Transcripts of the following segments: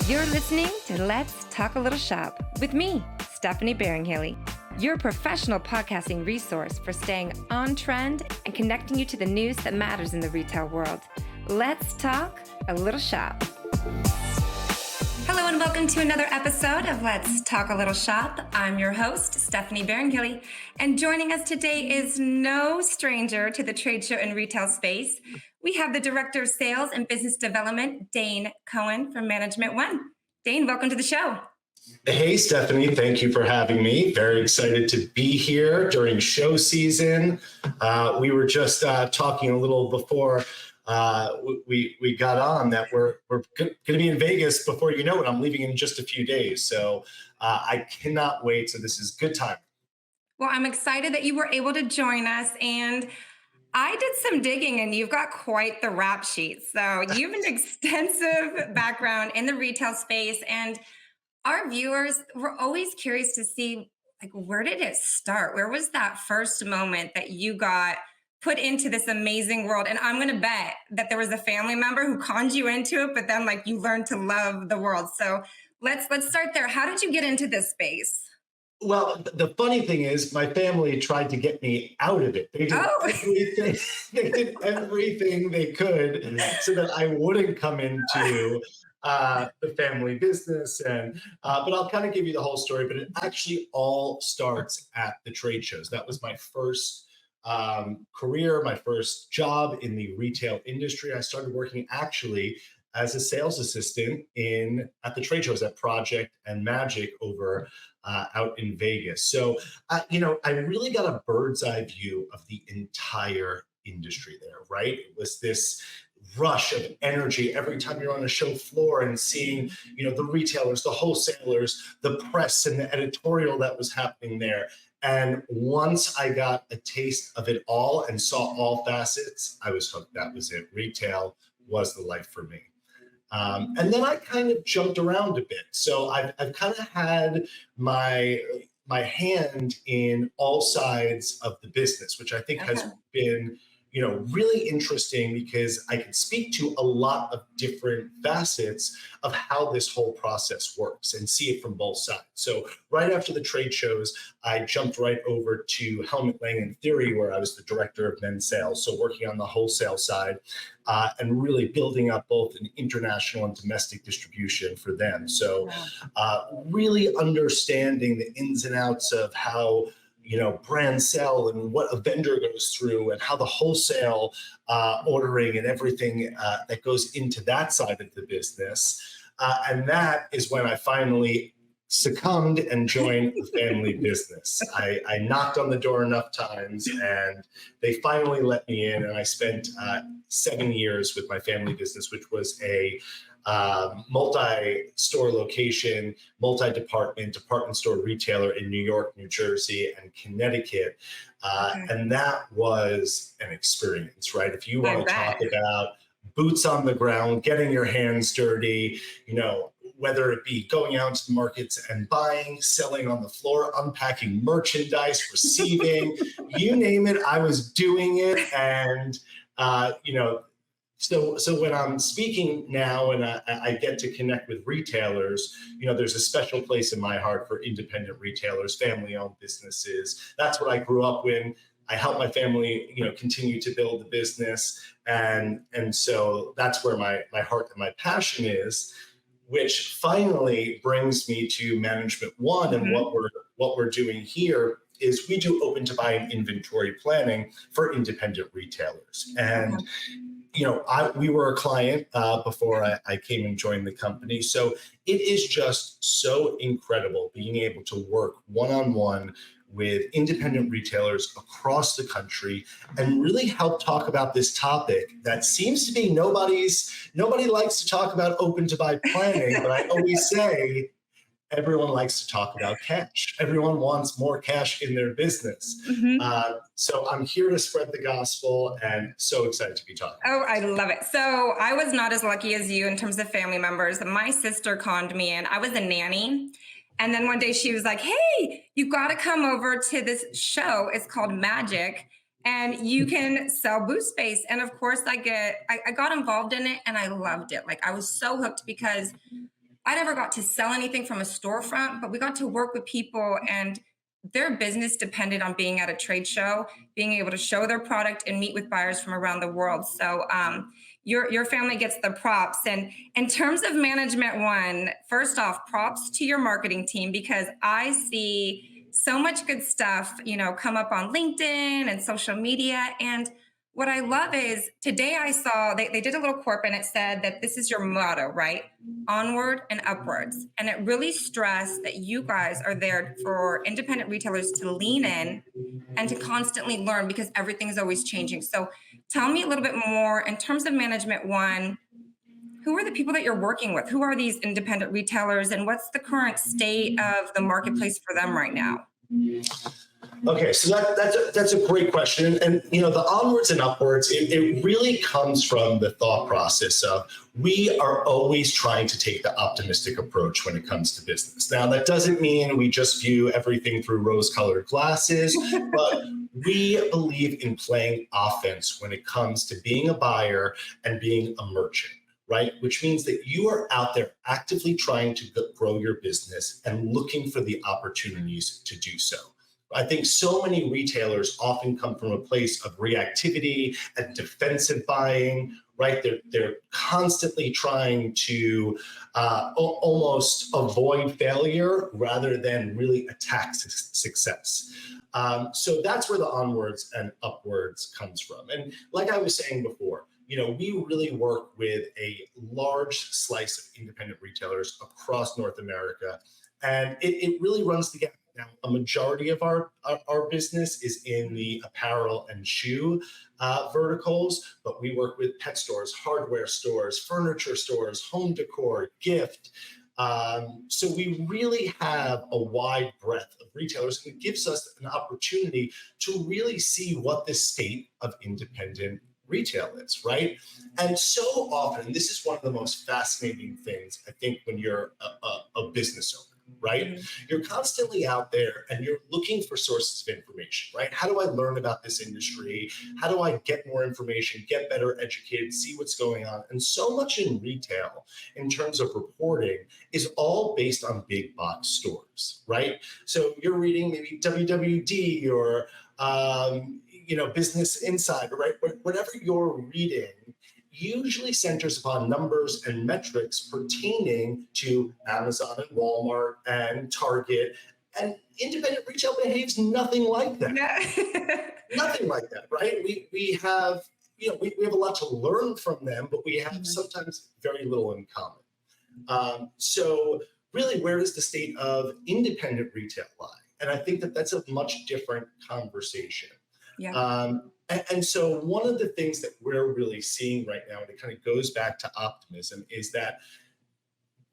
You're listening to Let's Talk a Little Shop with me, Stephanie Baringhaley, your professional podcasting resource for staying on trend and connecting you to the news that matters in the retail world. Let's talk a little shop. Hello and welcome to another episode of Let's Talk a Little Shop. I'm your host, Stephanie Baringhaley, and joining us today is no stranger to the trade show and retail space. We have the Director of Sales and Business Development, Dane Cohen from Management One. Dane, welcome to the show. Hey, Stephanie, thank you for having me. Very excited to be here during show season. We were just talking a little before we got on that we're going to be in Vegas before you know it. I'm leaving in just a few days. So I cannot wait. So this is good time. Well, I'm excited that you were able to join us, and I did some digging and you've got quite the rap sheet. So you have an extensive background in the retail space, and our viewers were always curious to see, like, where did it start? Where was that first moment that you got put into this amazing world? And I'm going to bet that there was a family member who conned you into it, but then like you learned to love the world. So let's start there. How did you get into this space? Well, the funny thing is my family tried to get me out of it. They did everything they could so that I wouldn't come into the family business. But I'll kind of give you the whole story, but it actually all starts at the trade shows. That was my first career, my first job in the retail industry. I started working actually as a sales assistant at the trade shows at Project and Magic over out in Vegas. So, I really got a bird's eye view of the entire industry there, right? It was this rush of energy every time you're on a show floor and seeing, the retailers, the wholesalers, the press and the editorial that was happening there. And once I got a taste of it all and saw all facets, I was hooked. That was it. Retail was the life for me. And then I kind of jumped around a bit. So I've kind of had my hand in all sides of the business, which I think has been, really interesting because I can speak to a lot of different facets of how this whole process works and see it from both sides. So right after the trade shows, I jumped right over to Helmut Lang & Theory, where I was the director of men's sales. So working on the wholesale side and really building up both an international and domestic distribution for them. So really understanding the ins and outs of how brands sell and what a vendor goes through and how the wholesale ordering and everything that goes into that side of the business. And that is when I finally succumbed and joined the family business. I knocked on the door enough times and they finally let me in. And I spent 7 years with my family business, which was a multi-store location, multi-department store retailer in New York, New Jersey, and Connecticut. And that was an experience, right? If you want to talk about boots on the ground, getting your hands dirty, whether it be going out to the markets and buying, selling on the floor, unpacking merchandise, receiving, you name it, I was doing it. And, So when I'm speaking now and I get to connect with retailers, there's a special place in my heart for independent retailers, family-owned businesses. That's what I grew up in. I helped my family, continue to build the business. And so that's where my heart and my passion is, which finally brings me to Management One. And what we're doing here is we do open to buy and inventory planning for independent retailers. And we were a client before I came and joined the company. So it is just so incredible being able to work one-on-one with independent retailers across the country and really help talk about this topic that seems to be nobody likes to talk about open to buy planning, but I always say, everyone likes to talk about cash. Everyone wants more cash in their business. So I'm here to spread the gospel and so excited to be talking. Oh, I love it. So I was not as lucky as you in terms of family members. My sister conned me in. I was a nanny. And then one day she was like, hey, you got to come over to this show. It's called Magic. And you can sell booth space. And of course I got involved in it and I loved it. Like I was so hooked because I never got to sell anything from a storefront, but we got to work with people, and their business depended on being at a trade show, being able to show their product and meet with buyers from around the world. So your family gets the props. And in terms of Management One, first off, props to your marketing team, because I see so much good stuff, come up on LinkedIn and social media. And what I love is today I saw they did a little corp and it said that this is your motto, right? Onward and upwards. And it really stressed that you guys are there for independent retailers to lean in and to constantly learn, because everything is always changing. So tell me a little bit more in terms of Management One. Who are the people that you're working with? Who are these independent retailers, and what's the current state of the marketplace for them right now? Okay, so that's a great question. And the onwards and upwards, it really comes from the thought process of we are always trying to take the optimistic approach when it comes to business. Now, that doesn't mean we just view everything through rose-colored glasses, but we believe in playing offense when it comes to being a buyer and being a merchant. Right? Which means that you are out there actively trying to grow your business and looking for the opportunities to do so. I think so many retailers often come from a place of reactivity and defensive buying, right? They're constantly trying to almost avoid failure rather than really attack success. So that's where the onwards and upwards comes from. And like I was saying before, we really work with a large slice of independent retailers across North America, and it really runs the gamut. Now, a majority of our business is in the apparel and shoe verticals, but we work with pet stores, hardware stores, furniture stores, home decor, gift. So we really have a wide breadth of retailers, and it gives us an opportunity to really see what the state of independent retail is, right? And so often, this is one of the most fascinating things, I think, when you're a business owner, right? Mm-hmm. You're constantly out there and you're looking for sources of information, right? How do I learn about this industry? How do I get more information, get better educated, see what's going on? And so much in retail, in terms of reporting, is all based on big box stores, right? So you're reading maybe WWD or Business Insider, right? Whatever you're reading usually centers upon numbers and metrics pertaining to Amazon and Walmart and Target, and independent retail behaves nothing like that. Yeah. Nothing like that, right? We have, we have a lot to learn from them, but we have sometimes very little in common. So really, where does the state of independent retail lie? And I think that that's a much different conversation. Yeah. And so one of the things that we're really seeing right now, and it kind of goes back to optimism, is that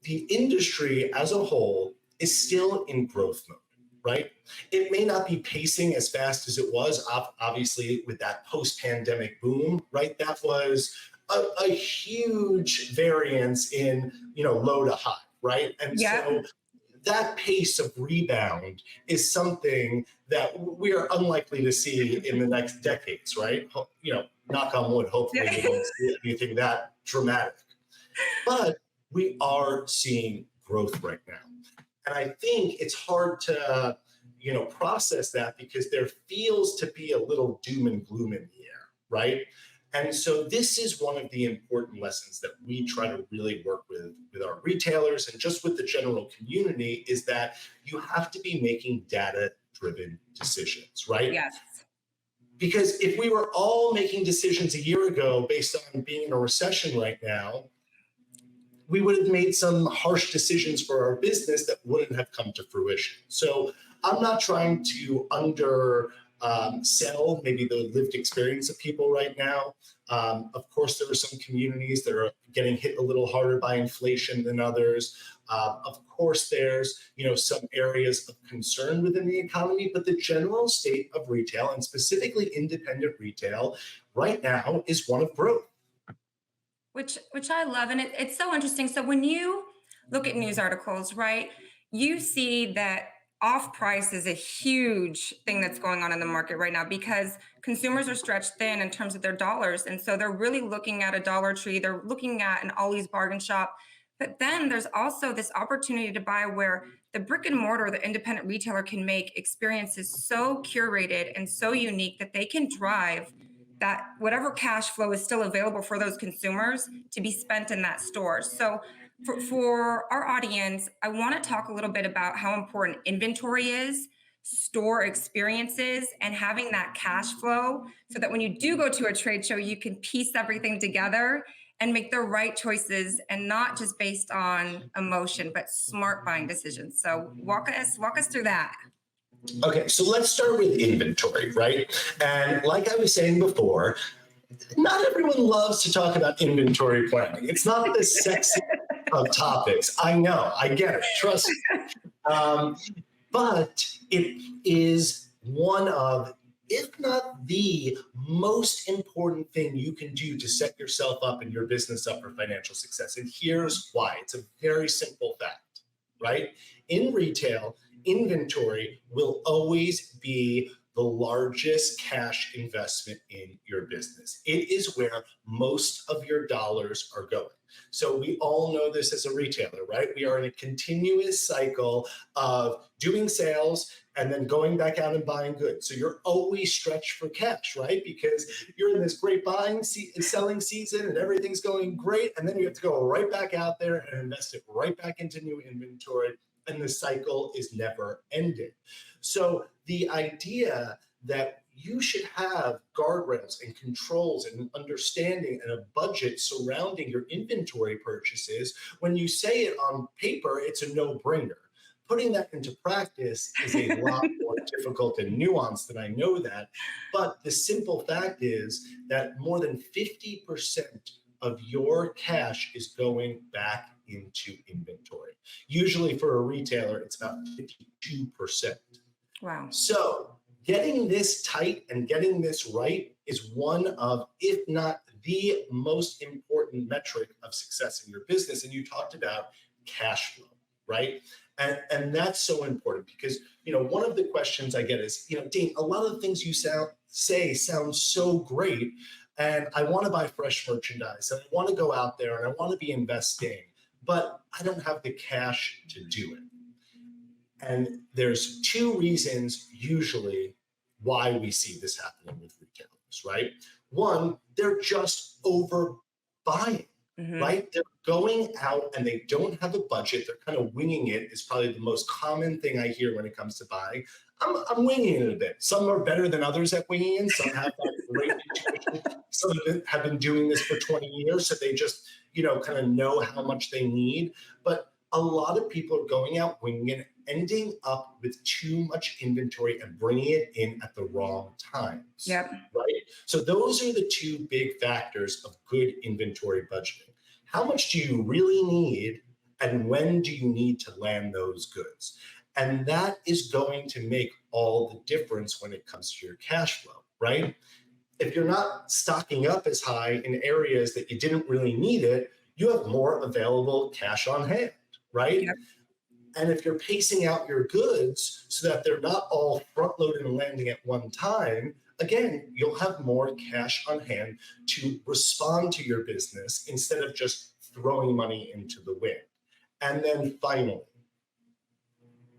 the industry as a whole is still in growth mode, right? It may not be pacing as fast as it was, obviously, with that post-pandemic boom, right? That was a huge variance in, low to high, right? And so that pace of rebound is something that we are unlikely to see in the next decades, right? Knock on wood, hopefully we don't see anything that dramatic. But we are seeing growth right now. And I think it's hard to, process that, because there feels to be a little doom and gloom in the air, right? And so this is one of the important lessons that we try to really work with our retailers and just with the general community, is that you have to be making data-driven decisions, right? Yes. Because if we were all making decisions a year ago based on being in a recession right now, we would have made some harsh decisions for our business that wouldn't have come to fruition. So I'm not trying to sell maybe the lived experience of people right now. Of course, there are some communities that are getting hit a little harder by inflation than others. Of course, there's some areas of concern within the economy, but the general state of retail, and specifically independent retail, right now is one of growth. Which I love, and it's so interesting. So when you look at news articles, right, you see that off price is a huge thing that's going on in the market right now, because consumers are stretched thin in terms of their dollars. And so they're really looking at a Dollar Tree. They're looking at an Ollie's Bargain Shop But then there's also this opportunity to buy where the brick and mortar, the independent retailer can make experiences so curated and so unique that they can drive that whatever cash flow is still available for those consumers to be spent in that store. So for our audience, I want to talk a little bit about how important inventory is, store experiences, and having that cash flow so that when you do go to a trade show, you can piece everything together and make the right choices and not just based on emotion, but smart buying decisions. So walk us through that. Okay, so let's start with inventory, right? And like I was saying before, not everyone loves to talk about inventory planning. It's not the sexy of topics. I know, I get it, trust me. But it is one of, if not the most important thing you can do to set yourself up and your business up for financial success. And here's why. It's a very simple fact, right? In retail, inventory will always be the largest cash investment in your business. It is where most of your dollars are going. So we all know this as a retailer, right? We are in a continuous cycle of doing sales and then going back out and buying goods. So you're always stretched for cash, right? Because you're in this great selling season and everything's going great. And then you have to go right back out there and invest it right back into new inventory. And the cycle is never ending. So the idea that you should have guardrails and controls and understanding and a budget surrounding your inventory purchases, when you say it on paper, it's a no-brainer. Putting that into practice is a lot more difficult and nuanced than I know that. But the simple fact is that more than 50% of your cash is going back into inventory. Usually for a retailer, it's about 52%. Wow. So getting this tight and getting this right is one of, if not the most important metric of success in your business. And you talked about cash flow, right? And that's so important because, one of the questions I get is, Dane, a lot of the things you say sound so great. And I want to buy fresh merchandise and I want to go out there and I want to be investing, but I don't have the cash to do it. And there's two reasons usually why we see this happening with retailers, right? One, they're just overbuying, right? They're going out and they don't have a budget. They're kind of winging it is probably the most common thing I hear when it comes to buying. I'm winging it a bit. Some are better than others at winging it. Some have that great intuition. Some of them have been doing this for 20 years, so they just, kind of know how much they need. But a lot of people are going out winging it, ending up with too much inventory and bringing it in at the wrong times. Yep. Right? So those are the two big factors of good inventory budgeting. How much do you really need and when do you need to land those goods? And that is going to make all the difference when it comes to your cash flow, right? If you're not stocking up as high in areas that you didn't really need it, you have more available cash on hand, right? Yep. And if you're pacing out your goods so that they're not all front-loaded and landing at one time, again, you'll have more cash on hand to respond to your business instead of just throwing money into the wind. And then finally,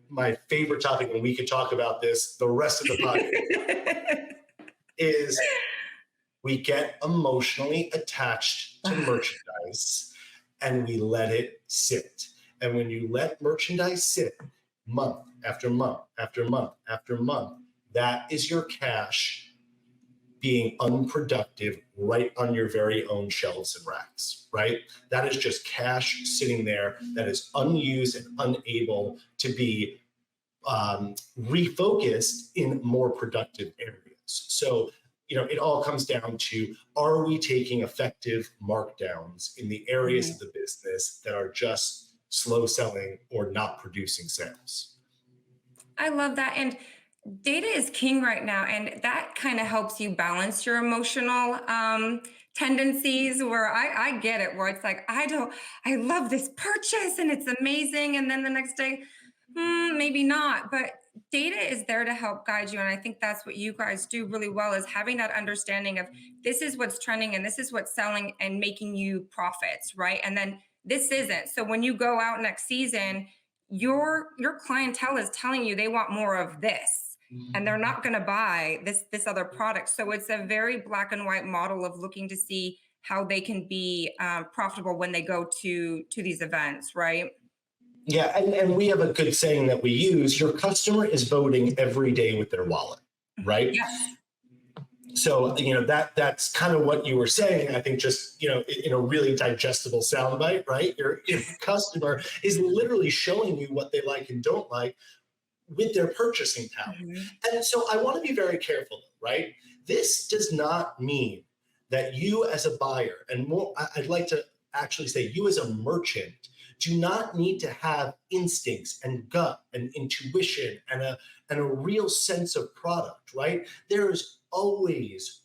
my favorite topic, and we could talk about this the rest of the podcast, is we get emotionally attached to merchandise and we let it sit. And when you let merchandise sit month after month after month after month, that is your cash being unproductive right on your very own shelves and racks, right? That is just cash sitting there that is unused and unable to be refocused in more productive areas. So, it all comes down to, are we taking effective markdowns in the areas of the business that are just slow selling or not producing sales? I love that. And data is king right now. And that kind of helps you balance your emotional tendencies where I get it, where it's like, I love this purchase and it's amazing. And then the next day, maybe not. But data is there to help guide you. And I think that's what you guys do really well, is having that understanding of this is what's trending and this is what's selling and making you profits, right? And then this isn't. So when you go out next season, your clientele is telling you they want more of this, and they're not going to buy this other product. So it's a very black and white model of looking to see how they can be profitable when they go to these events, right? Yeah, and we have a good saying that we use: your customer is voting every day with their wallet, right? Yes. So, that's kind of what you were saying. I think just, in a really digestible soundbite, right? Your customer is literally showing you what they like and don't like with their purchasing power. And so I want to be very careful, right? This does not mean that you as a buyer, and more, I'd like to actually say you as a merchant, do not need to have instincts and gut and intuition and a real sense of product, right? There is always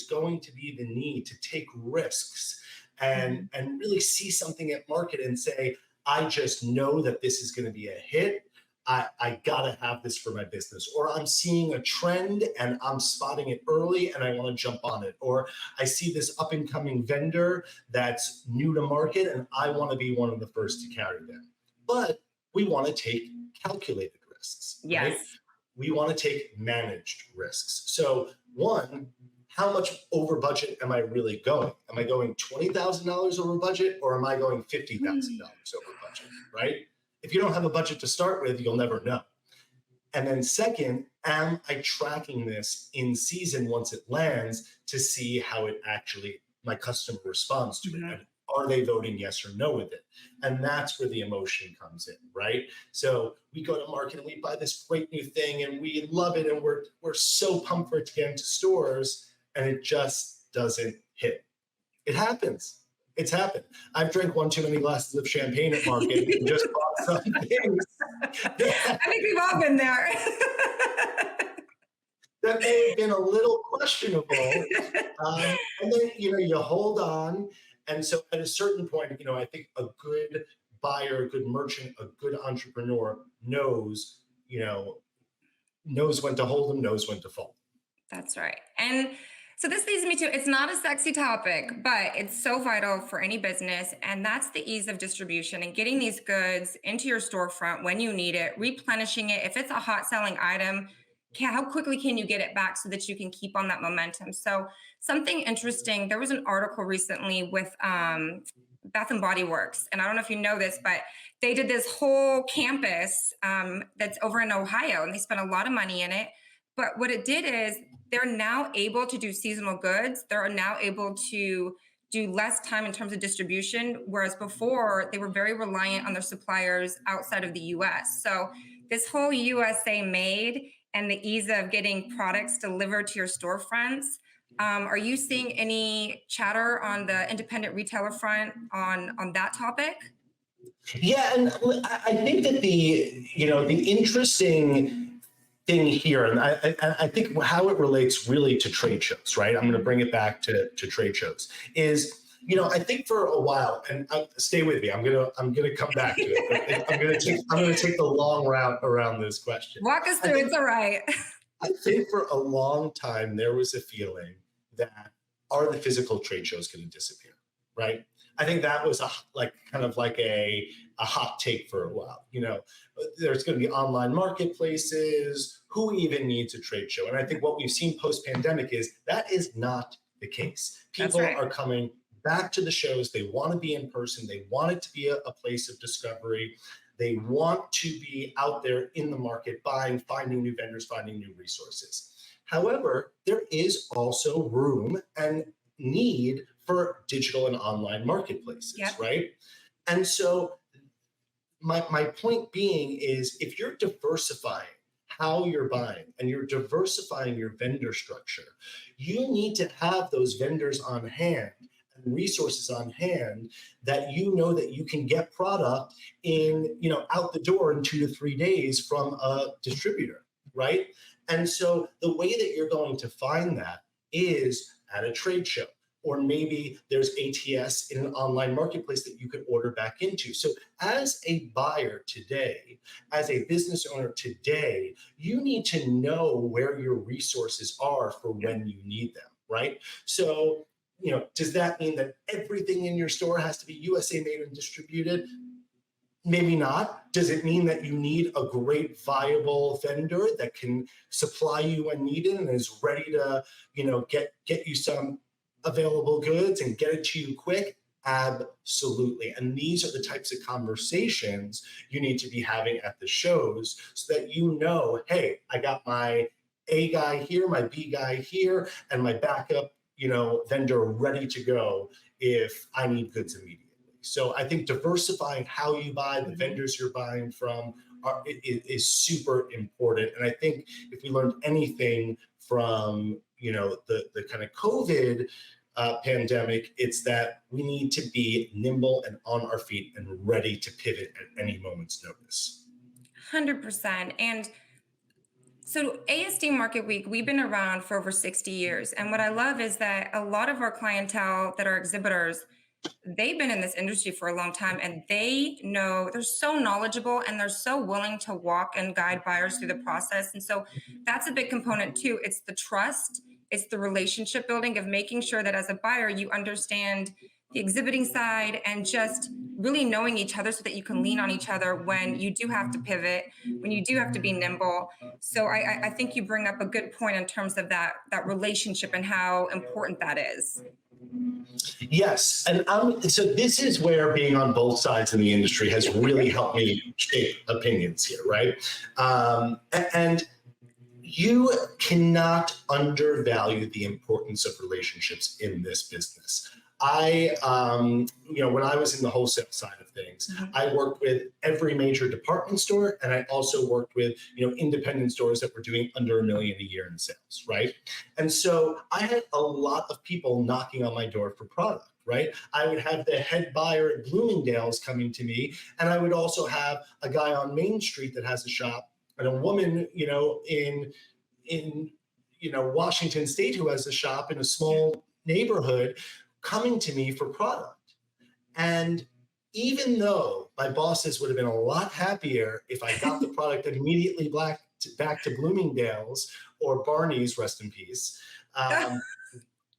going to be the need to take risks and really see something at market and say, I just know that this is going to be a hit. I gotta have this for my business. Or I'm seeing a trend and I'm spotting it early and I want to jump on it. Or I see this up and coming vendor that's new to market and I want to be one of the first to carry them. But we want to take calculated risks. Yes. Right? We want to take managed risks. So one, how much over budget am I really going? Am I going $20,000 over budget, or am I going $50,000 over budget, right? If you don't have a budget to start with, you'll never know. And then second, am I tracking this in season once it lands to see how it actually, my customer responds to it? And are they voting yes or no with it? And that's where the emotion comes in, right? So we go to market and we buy this great new thing and we love it and we're so pumped for it to get into stores, and it just doesn't hit. It happens. It's happened. I've drank one too many glasses of champagne at market and just bought some things. I think we've all been there. That may have been a little questionable. And then, you hold on. And so at a certain point, I think a good buyer, a good merchant, a good entrepreneur knows when to hold them, knows when to fold. That's right. And so this leads me to, it's not a sexy topic, but it's so vital for any business. And that's the ease of distribution and getting these goods into your storefront when you need it, replenishing it. If it's a hot selling item, how quickly can you get it back so that you can keep on that momentum? So something interesting, there was an article recently with Bath and Body Works. And I don't know if you know this, but they did this whole campus that's over in Ohio, and they spent a lot of money in it. But what it did is they're now able to do seasonal goods. They're now able to do less time in terms of distribution, whereas before they were very reliant on their suppliers outside of the US. So this whole USA made and the ease of getting products delivered to your storefronts, are you seeing any chatter on the independent retailer front on that topic? Yeah, and I think that the interesting thing here, and I think how it relates really to trade shows, right? I'm going to bring it back to trade shows. Is I think for a while, and stay with me. I'm gonna come back to it. I'm gonna take the long route around this question. Walk us through. It's all right. I think for a long time there was a feeling that, are the physical trade shows going to disappear, right? I think that was a hot take for a while. There's going to be online marketplaces. Who even needs a trade show? And I think what we've seen post-pandemic is that is not the case. People are coming back to the shows. They want to be in person. They want it to be a place of discovery. They want to be out there in the market, buying, finding new vendors, finding new resources. However, there is also room and need for digital and online marketplaces, right? And so my point being is, if you're diversifying how you're buying and you're diversifying your vendor structure, you need to have those vendors on hand and resources on hand that that you can get product in, out the door in 2 to 3 days from a distributor, right? And so the way that you're going to find that is at a trade show, or maybe there's ATS in an online marketplace that you could order back into. So as a buyer today, as a business owner today, you need to know where your resources are for when you need them, right? So, does that mean that everything in your store has to be USA made and distributed? Maybe not. Does it mean that you need a great, viable vendor that can supply you when needed and is ready to, get you some available goods and get it to you quick? Absolutely. And these are the types of conversations you need to be having at the shows so that hey, I got my A guy here, my B guy here, and my backup, vendor ready to go if I need goods immediately. So I think diversifying how you buy, the vendors you're buying from is super important. And I think if we learned anything from, the kind of COVID pandemic, it's that we need to be nimble and on our feet and ready to pivot at any moment's notice. 100%. And so ASD Market Week, we've been around for over 60 years. And what I love is that a lot of our clientele that are exhibitors, they've been in this industry for a long time, and they know, they're so knowledgeable and they're so willing to walk and guide buyers through the process. And so that's a big component too. It's the trust, it's the relationship building of making sure that as a buyer, you understand the exhibiting side and just really knowing each other so that you can lean on each other when you do have to pivot, when you do have to be nimble. So I think you bring up a good point in terms of that relationship and how important that is. Yes. And so this is where being on both sides in the industry has really helped me shape opinions here, right? And you cannot undervalue the importance of relationships in this business. When I was in the wholesale side of things, I worked with every major department store, and I also worked with, independent stores that were doing under $1 million a year in sales, right? And so I had a lot of people knocking on my door for product, right? I would have the head buyer at Bloomingdale's coming to me, and I would also have a guy on Main Street that has a shop, and a woman, in Washington State who has a shop in a small neighborhood coming to me for product. And even though my bosses would have been a lot happier if I got the product immediately back to Bloomingdale's or Barney's, rest in peace,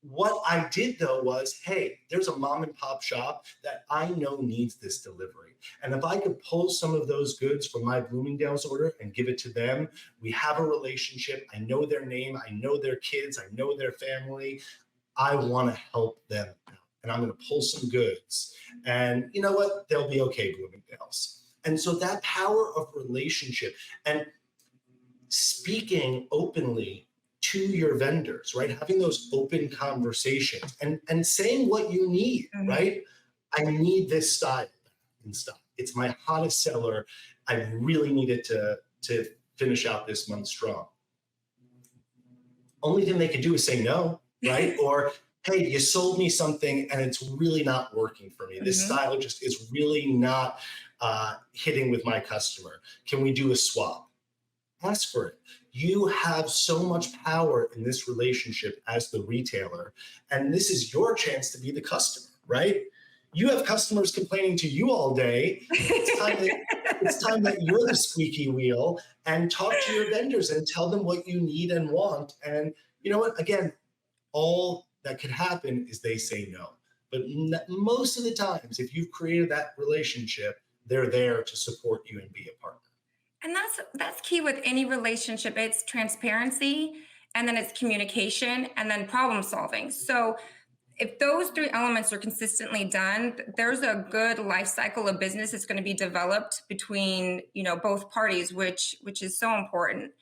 what I did though was, hey, there's a mom and pop shop that I know needs this delivery. And if I could pull some of those goods from my Bloomingdale's order and give it to them, we have a relationship. I know their name. I know their kids. I know their family. I want to help them out, and I'm going to pull some goods. And you know what? They'll be okay, Bloomingdale's. And so that power of relationship and speaking openly to your vendors, right? Having those open conversations and saying what you need, right? I need this style in stock. It's my hottest seller. I really need it to finish out this month strong. Only thing they could do is say no. Right? Or, hey, you sold me something and it's really not working for me. This style just is really not hitting with my customer. Can we do a swap? Ask for it. You have so much power in this relationship as the retailer, and this is your chance to be the customer, right? You have customers complaining to you all day. It's time that you're the squeaky wheel, and talk to your vendors and tell them what you need and want. And you know what? Again, all that could happen is they say no. But most of the times, if you've created that relationship, they're there to support you and be a partner. And that's key with any relationship. It's transparency, and then it's communication, and then problem solving. So if those three elements are consistently done, there's a good life cycle of business that's going to be developed between, both parties, which is so important.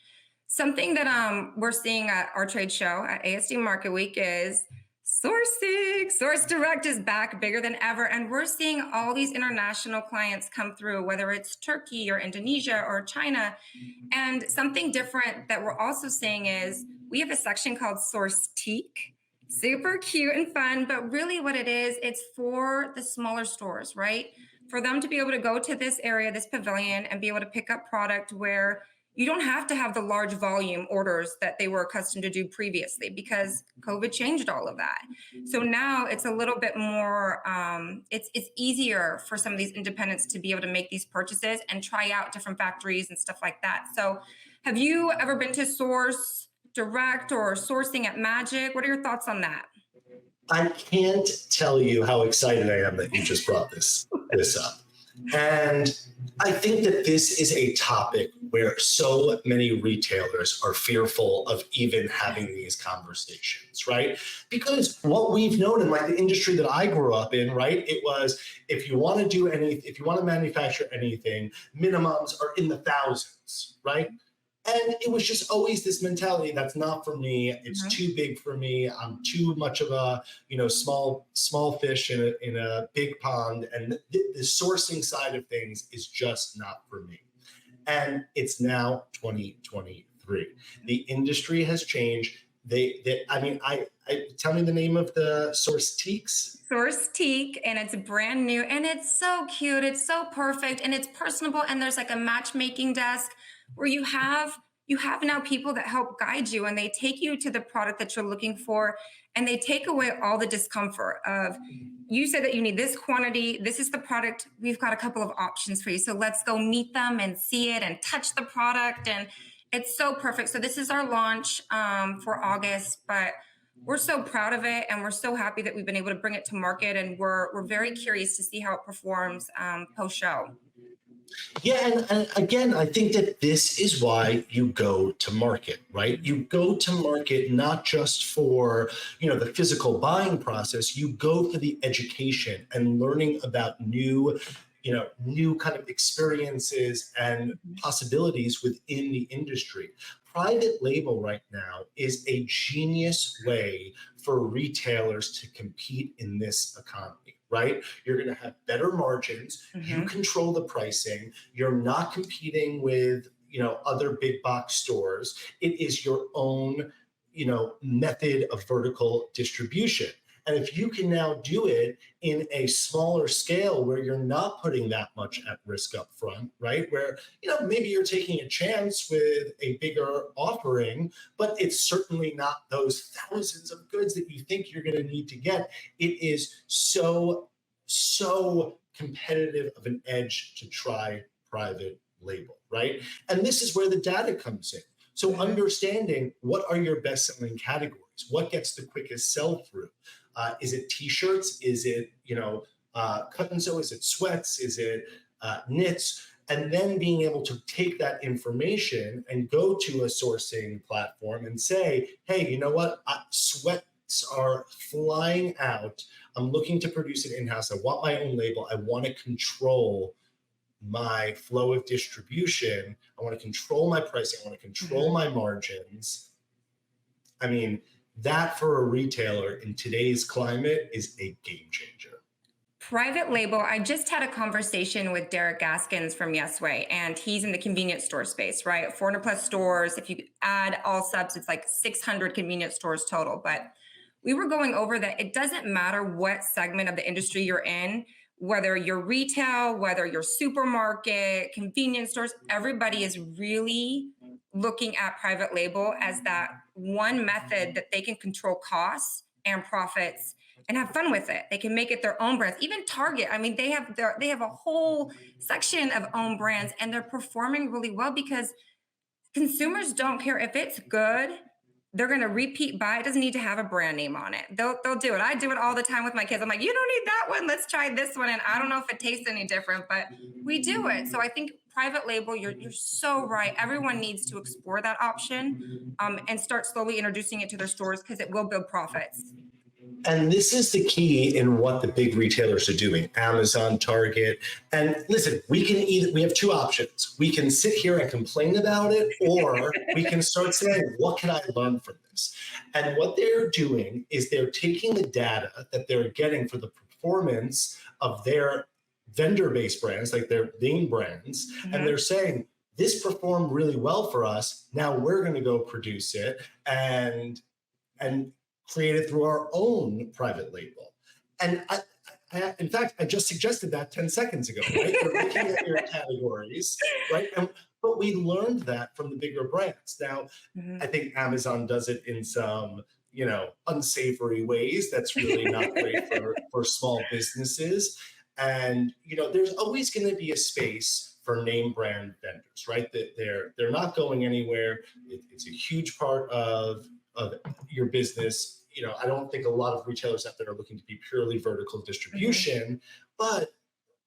Something that we're seeing at our trade show at ASD Market Week is sourcing. Source Direct is back bigger than ever. And we're seeing all these international clients come through, whether it's Turkey or Indonesia or China. And something different that we're also seeing is we have a section called Source Teak. Super cute and fun, but really what it is, it's for the smaller stores, right? For them to be able to go to this area, this pavilion, and be able to pick up product where you don't have to have the large volume orders that they were accustomed to do previously because COVID changed all of that. So now it's a little bit more, it's easier for some of these independents to be able to make these purchases and try out different factories and stuff like that. So have you ever been to Source Direct or sourcing at Magic? What are your thoughts on that? I can't tell you how excited I am that you just brought this up. And I think that this is a topic where so many retailers are fearful of even having these conversations, right? Because what we've known in like the industry that I grew up in, right? It was if you want to manufacture anything, minimums are in the thousands, right? And it was just always this mentality that's not for me. It's too big for me. I'm too much of a, small fish in a big pond. And the sourcing side of things is just not for me. And it's now 2023. The industry has changed. Tell me the name of the Source Teaks. Source Teak, and it's brand new, and it's so cute. It's so perfect, and it's personable. And there's like a matchmaking desk where you have now people that help guide you, and they take you to the product that you're looking for, and they take away all the discomfort of, you said that you need this quantity, this is the product, we've got a couple of options for you, so let's go meet them and see it and touch the product, and it's so perfect. So this is our launch for August, but we're so proud of it, and we're so happy that we've been able to bring it to market, and we're very curious to see how it performs post-show. Yeah, and again, I think that this is why you go to market, right? You go to market not just for, the physical buying process, you go for the education and learning about new kind of experiences and possibilities within the industry. Private label right now is a genius way for retailers to compete in this economy, right? You're going to have better margins. You control the pricing. You're not competing with, other big box stores. It is your own, method of vertical distribution. And if you can now do it in a smaller scale where you're not putting that much at risk up front, right? Where, maybe you're taking a chance with a bigger offering, but it's certainly not those thousands of goods that you think you're going to need to get. It is so competitive of an edge to try private label, right? And this is where the data comes in. So understanding what are your best-selling categories, what gets the quickest sell-through. Is it T-shirts? Is it, cut and sew? Is it sweats? Is it knits? And then being able to take that information and go to a sourcing platform and say, hey, you know what? Sweats are flying out. I'm looking to produce it in-house. I want my own label. I want to control my flow of distribution. I want to control my pricing. I want to control my margins. I mean, that for a retailer in today's climate is a game changer. Private label, I just had a conversation with Derek Gaskins from Yesway, and he's in the convenience store space, right? 400 plus stores. If you add all subs, it's like 600 convenience stores total. But we were going over that it doesn't matter what segment of the industry you're in, whether you're retail, whether you're supermarket, convenience stores, everybody is really looking at private label as that one method that they can control costs and profits and have fun with it. They can make it their own brands. Even Target, I mean, they have a whole section of own brands, and they're performing really well because consumers don't care if it's good. They're going to repeat buy. It doesn't need to have a brand name on it. They'll do it. I do it all the time with my kids. I'm like, you don't need that one. Let's try this one. And I don't know if it tastes any different, but we do it. So I think private label, you're so right. Everyone needs to explore that option and start slowly introducing it to their stores because it will build profits. And this is the key in what the big retailers are doing, Amazon, Target. And listen, we have two options. We can sit here and complain about it, or we can start saying, what can I learn from this? And what they're doing is they're taking the data that they're getting for the performance of their vendor-based brands, like their name brands, and they're saying, this performed really well for us. Now we're going to go produce it and create it through our own private label. And In fact, I just suggested that 10 seconds ago, right? You're looking at your categories, right? But we learned that from the bigger brands. Now, Mhm. I think Amazon does it in some, unsavory ways. That's really not great for small businesses. And, there's always going to be a space for name brand vendors, right? That they're not going anywhere. It's a huge part of your business. I don't think a lot of retailers out there are looking to be purely vertical distribution, but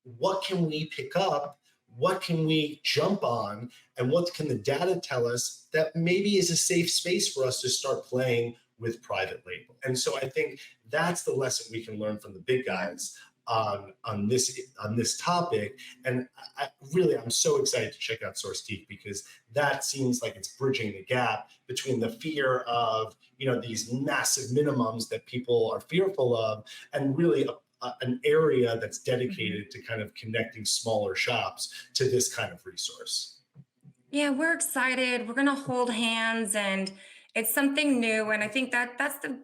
what can we pick up? What can we jump on? And what can the data tell us that maybe is a safe space for us to start playing with private label? And so I think that's the lesson we can learn from the big guys on this topic. And I'm so excited to check out SourceTeak, because that seems like it's bridging the gap between the fear of these massive minimums that people are fearful of, and really an area that's dedicated to kind of connecting smaller shops to this kind of resource. Yeah, we're excited. We're going to hold hands, and it's something new. And I think that's the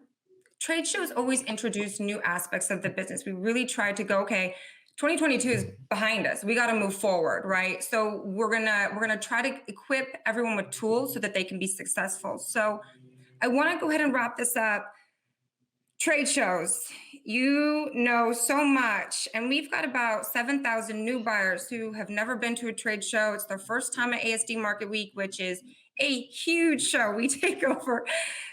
trade shows always introduce new aspects of the business. We really tried to go, okay, 2022 is behind us. We got to move forward, right? So we're gonna try to equip everyone with tools so that they can be successful. So I want to go ahead and wrap this up. Trade shows, you know so much. And we've got about 7,000 new buyers who have never been to a trade show. It's their first time at ASD Market Week, which is a huge show. We take over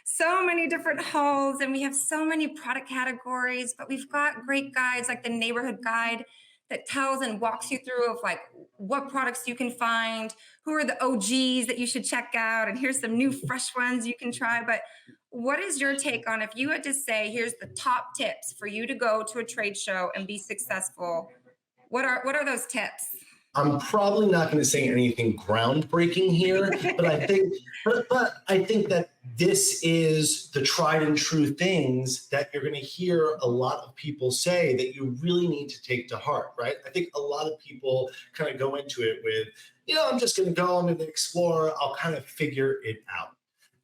so many different halls and we have so many product categories, but we've got great guides like the neighborhood guide that tells and walks you through of like what products you can find, who are the OGs that you should check out, and here's some new fresh ones you can try. But what is your take on, if you had to say, here's the top tips for you to go to a trade show and be successful? What are those tips? I'm probably not going to say anything groundbreaking here, but I think that this is the tried and true things that you're going to hear a lot of people say that you really need to take to heart, right? I think a lot of people kind of go into it with, I'm just going to go, I'm going to explore, I'll kind of figure it out.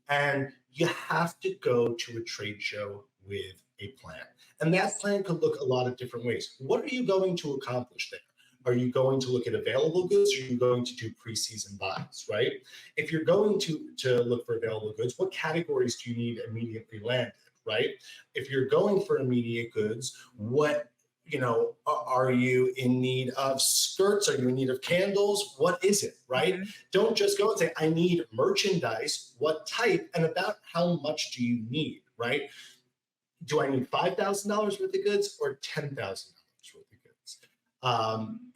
And you have to go to a trade show with a plan. And that plan could look a lot of different ways. What are you going to accomplish there? Are you going to look at available goods, or are you going to do pre-season buys, right? If you're going to look for available goods, what categories do you need immediately landed, right? If you're going for immediate goods, what, are you in need of skirts? Are you in need of candles? What is it, right? Mm-hmm. Don't just go and say, I need merchandise. What type and about how much do you need, right? Do I need $5,000 worth of goods or $10,000 worth of goods?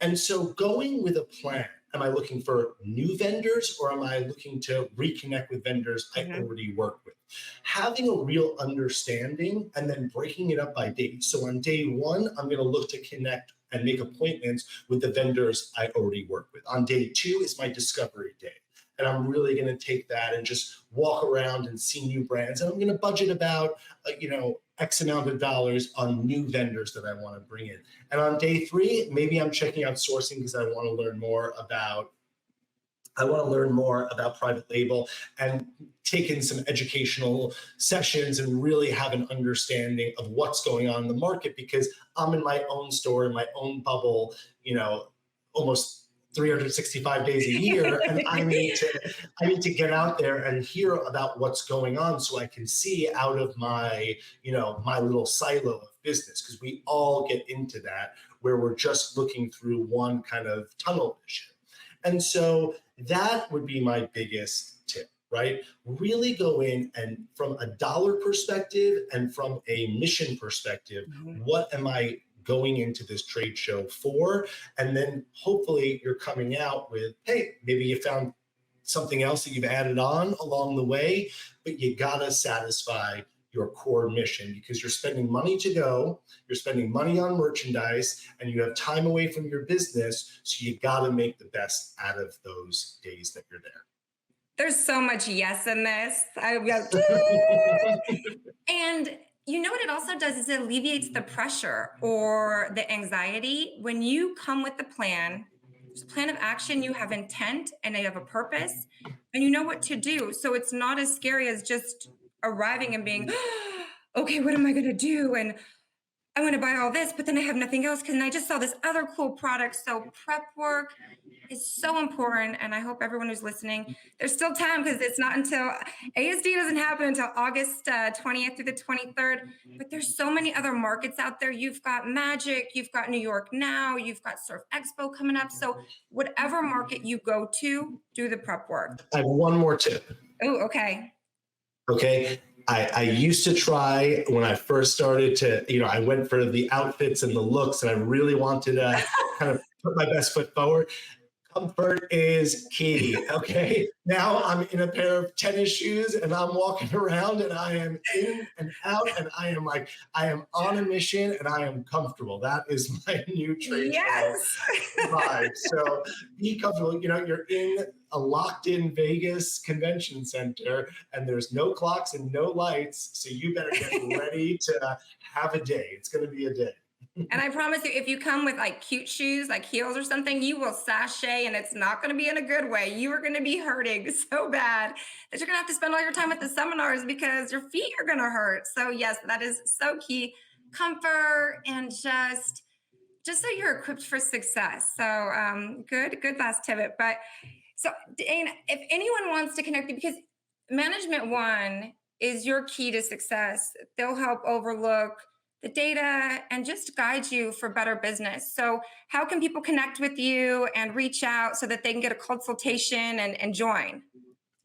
And so going with a plan, am I looking for new vendors, or am I looking to reconnect with vendors I already work with? Having a real understanding and then breaking it up by date. So on day one, I'm going to look to connect and make appointments with the vendors I already work with. On day two is my discovery day. And I'm really going to take that and just walk around and see new brands. And I'm going to budget about, X amount of dollars on new vendors that I want to bring in. And on day three, maybe I'm checking out sourcing because I want to learn more about private label and take in some educational sessions and really have an understanding of what's going on in the market, because I'm in my own store, in my own bubble, almost 365 days a year, and I need to get out there and hear about what's going on so I can see out of my, my little silo of business, because we all get into that where we're just looking through one kind of tunnel vision. And so that would be my biggest tip, right? Really go in and from a dollar perspective and from a mission perspective, what am I going into this trade show for? And then hopefully you're coming out with, hey, maybe you found something else that you've added on along the way, but you gotta satisfy your core mission, because you're spending money to go, you're spending money on merchandise, and you have time away from your business. So you gotta make the best out of those days that you're there. There's so much yes in this. And you know what it also does is it alleviates the pressure or the anxiety. When you come with the plan, there's a plan of action, you have intent and you have a purpose and you know what to do. So it's not as scary as just arriving and being, okay, what am I going to do? And I want to buy all this, but then I have nothing else because I just saw this other cool product. So prep work is so important. And I hope everyone who's listening, there's still time because it's not until ASD doesn't happen until August 20th through the 23rd. But there's so many other markets out there. You've got Magic, you've got New York Now, you've got Surf Expo coming up. So whatever market you go to, do the prep work. I have one more tip. Oh, okay. Okay. I used to try when I first started to, I went for the outfits and the looks, and I really wanted to kind of put my best foot forward. Comfort is key. Okay. Now I'm in a pair of tennis shoes and I'm walking around and I am in and out and I am on a mission and I am comfortable. That is my new trade vibe. So be comfortable. You're in a locked in Vegas convention center and there's no clocks and no lights. So you better get ready to have a day. It's going to be a day. And I promise you, if you come with like cute shoes, like heels or something, you will sashay and it's not going to be in a good way. You are going to be hurting so bad that you're going to have to spend all your time at the seminars because your feet are going to hurt. So yes, that is so key. Comfort and just so you're equipped for success. So good last tip. But so Dane, if anyone wants to connect you, because Management One is your key to success, they'll help overlook the data and just guide you for better business. So how can people connect with you and reach out so that they can get a consultation and join?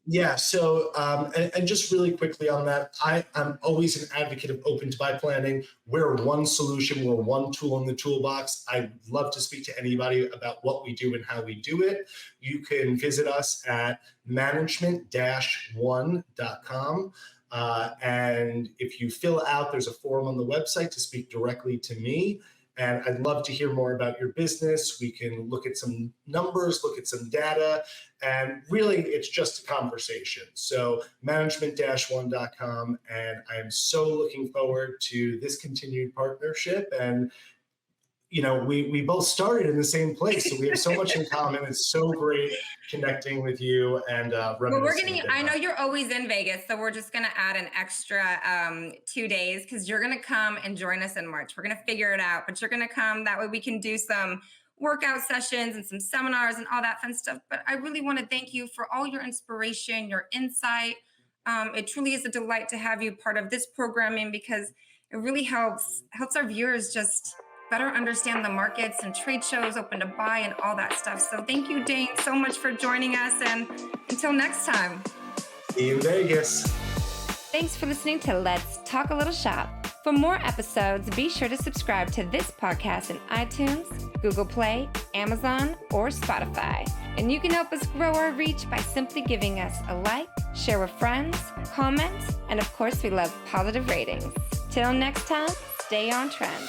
Yeah. So, and just really quickly on that, I'm always an advocate of open to buy planning. We're one solution. We're one tool in the toolbox. I'd love to speak to anybody about what we do and how we do it. You can visit us at management-one.com. And if you fill out, there's a form on the website to speak directly to me. And I'd love to hear more about your business. We can look at some numbers, look at some data, and really it's just a conversation. So management-one.com. And I'm so looking forward to this continued partnership. And we both started in the same place, so we have so much in common. It's so great connecting with you and I know you're always in Vegas, so we're just gonna add an extra 2 days because you're gonna come and join us in March. We're gonna figure it out, but you're gonna come. That way we can do some workout sessions and some seminars and all that fun stuff. But I really want to thank you for all your inspiration, your insight. It truly is a delight to have you part of this programming because it really helps our viewers just better understand the markets and trade shows, open to buy and all that stuff. So thank you, Dane, so much for joining us. And until next time. See you in Vegas. Thanks for listening to Let's Talk a Little Shop. For more episodes, be sure to subscribe to this podcast in iTunes, Google Play, Amazon, or Spotify. And you can help us grow our reach by simply giving us a like, share with friends, comment, and of course, we love positive ratings. Till next time, stay on trend.